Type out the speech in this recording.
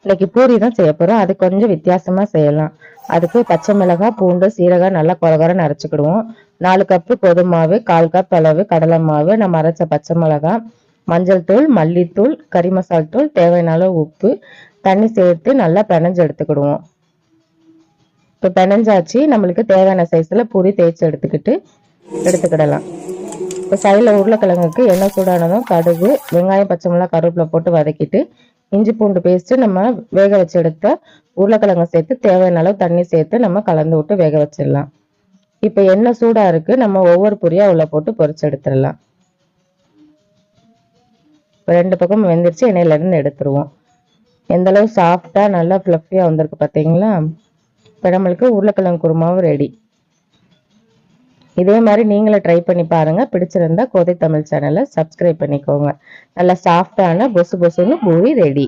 இன்னைக்கு பூரி தான் செய்ய போறோம். அது கொஞ்சம் வித்தியாசமா செய்யலாம். அதுக்கு பச்சை மிளகாய், பூண்டு, சீரகம் நல்லா கொரகொரன்னு அரைச்சுக்கிடுவோம். 4 கப்பு கோதுமை மாவு, 1/4 கப் அளவு கடலை மாவு, நம்ம அரைச்ச பச்சை மிளகாய், மஞ்சள் தூள், மல்லித்தூள், கறி மசால் தூள், தேவையான அளவு உப்பு, தண்ணி சேர்த்து நல்லா பிணைஞ்சு எடுத்துக்கிடுவோம். இப்போ பிணைஞ்சாச்சு. நம்மளுக்கு தேவையான சைஸ்ல பூரி தேய்ச்சி எடுத்துக்கிடலாம். இப்போ சைடில் உருளைக்கிழங்குக்கு எண்ணெய் சூடானதும் கடுகு, வெங்காயம், பச்சை மிளகாய், கருவேப்பிலை போட்டு வதக்கிட்டு இஞ்சி பூண்டு பேஸ்ட் நம்ம வேக வச்சு எடுத்த உருளைக்கிழங்கு சேர்த்து தேவையான அளவு தண்ணி சேர்த்து நம்ம கலந்து விட்டு வேக வச்சிடலாம். இப்போ எண்ணெய் சூடா இருக்கு. நம்ம ஒவ்வொரு பொரியா உள்ள போட்டு பொரிச்சு எடுத்துடலாம். இப்போ 2 பக்கம் வெந்துருச்சு. எண்ணெயில இருந்து எடுத்துருவோம். எந்த அளவு சாஃப்டா நல்லா ஃப்ளஃபியா வந்திருக்கு பார்த்தீங்களா? இப்போ நம்மளுக்கு உருளைக்கிழங்கு குருமாவும் ரெடி. இதே மாதிரி நீங்களும் ட்ரை பண்ணி பாருங்க. பிடிச்சிருந்தா கோதை தமிழ் சேனலை சப்ஸ்கிரைப் பண்ணிக்கோங்க. நல்லா சாஃப்டான பொசு பொசுன்னு பூரி ரெடி.